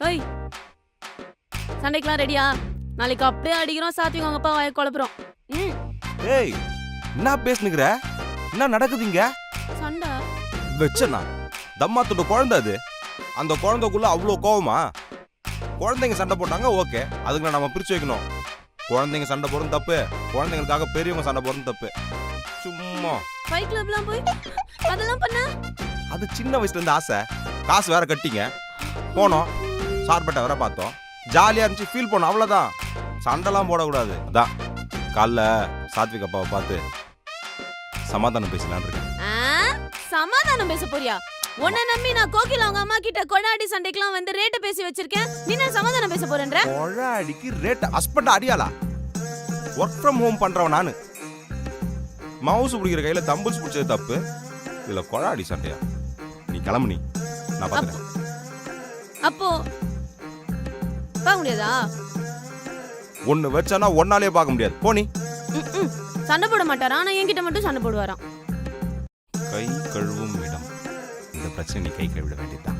ஓய் சண்டைக்கெல்லாம் ரெடியா? நாளைக்கு அப்படியே அடிக்கிறோம், சாத்விக் அவங்க அப்பா வாயை குழப்புறோம். ஏய் என்ன பேசுனுக்குற? என்ன நடக்குதுங்க? சண்டை வச்சனா தம்மாத்தோட குழந்தை அது. அந்த குழந்தைக்குள்ள அவ்வளோ கோவமா? குழந்தைங்க சண்டை போட்டாங்க ஓகே, அதுக்கு நம்ம பிரிச்சு வைக்கணும். குழந்தைங்க சண்டை போடுறது தப்பு, குழந்தைங்களுக்காக பெரியவங்க சண்டை போடுறது தப்பு. சும்மா ஃபைட் கிளப்லாம் போய் அதெல்லாம் பண்ண? அது சின்ன வயசுல இருந்து ஆசை. காசு வேற கட்டிங்க போனோம், சார்பட்டை வேற பார்த்தோம், ஜாலியா இருந்துச்சு, ஃபீல் பண்ணோம், அவ்வளவுதான். சண்டைலாம் போடக்கூடாது. அதான் காலைல சாத்விக் அப்பாவை பார்த்து சமாதானம் பேசலான்னு இருக்கேன். சமாதானம் பேச போறியா? உன்னை நம்பி நான் கோகில அவங்க அம்மா கிட்ட கொடாடி சண்டைக்கெல்லாம் வந்து ரேட் பேசி வச்சிருக்கேன். நீ என்ன சமாதானம் பேச போறேன்ற? கொடாடிக்கு ரேட் ஹஸ்பண்ட் அடியாளா? ஒர்க் ஃப்ரம் ஹோம் பண்றவன் நானு. மவுஸ் பிடிக்கிற கையில தம்பிள்ஸ் பிடிச்சது தப்பு, இதுல கொடாடி சண்டையா? நீ கிளம்பு, நீ நான் பாத்துறேன். அப்போ பார்க்க முடியாதா? ஒன்னு வச்சானா ஒன்னாலே பார்க்க முடியாது. போனி. சண்டை போட மாட்டாரா? ஆனா என்கிட்ட மட்டும் சண்டை போடுவாராம். கை கழுவும் இடம். இந்த பிரச்சனை நீ கை கழுவிட வேண்டியதுதான்.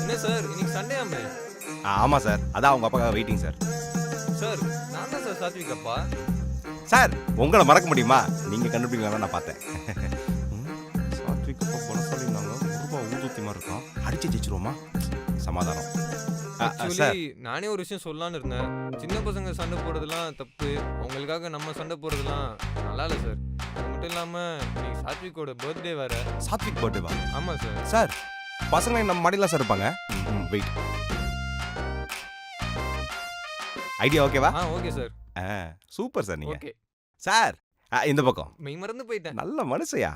என்ன சார் இன்னைக்கு சண்டேயாமே? ஆமா சார், அதான் அவங்க அப்பா வெயிட்டிங் சார். சார் நான் தான் சார் சாத்விக் அப்பா. சார் உங்களை மறக்க முடியுமா? நீங்க கண்டுபிடிக்கலாம் நான் பார்த்தேன். சாத்விக் அப்பா போன சொல்லிருந்தாங்க, ரூபா ஊதுத்தி மாதிரி இருக்கும், அடிச்சு ஜெயிச்சிருவோமா? சமாதானம். ஆக்சுவலி நானே ஒரு விஷயம் சொல்லலான்னு இருந்தேன். சின்ன பசங்க சண்டை போடுறதுலாம் தப்பு, அவங்களுக்காக நம்ம சண்டை போடுறதுலாம் நல்லா இல்லை சார். அது மட்டும் இல்லாமல் இன்னைக்கு சாத்விக்கோட பர்த்டே வேற. சாத்விக் பர்த்டேவா? ஆமாம் சார். சார் பசங்க நம்ம மடியில சார் இருப்பாங்க. வெயிட், ஐடியா ஓகேவா? Okay sir. Super sir. நீங்க ஓகே சார் இந்த பக்கம். மெய் மறந்து போயிட்டேன். நல்ல மனுஷயா.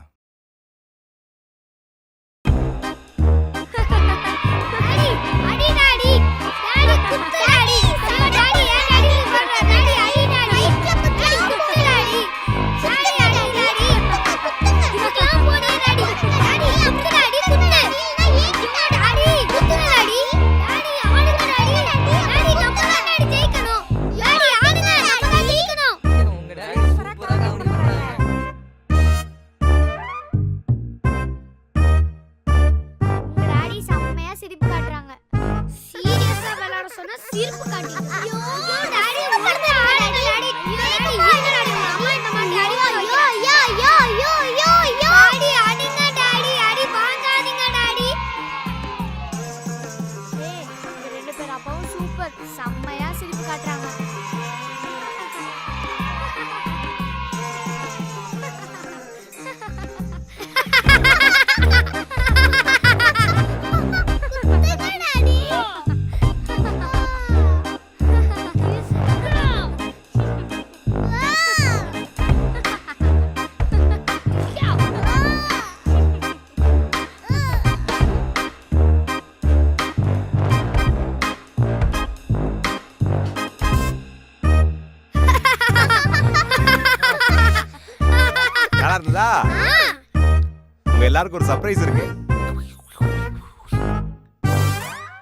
உங்க எல்லாருக்கும் ஒரு சர்ப்ரைஸ் இருக்கு.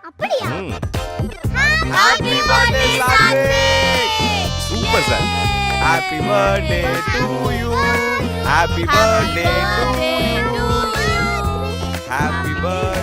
அப்படியா? Happy birthday Satwik. Super sir. Happy birthday to you. Happy birthday to you. Happy birthday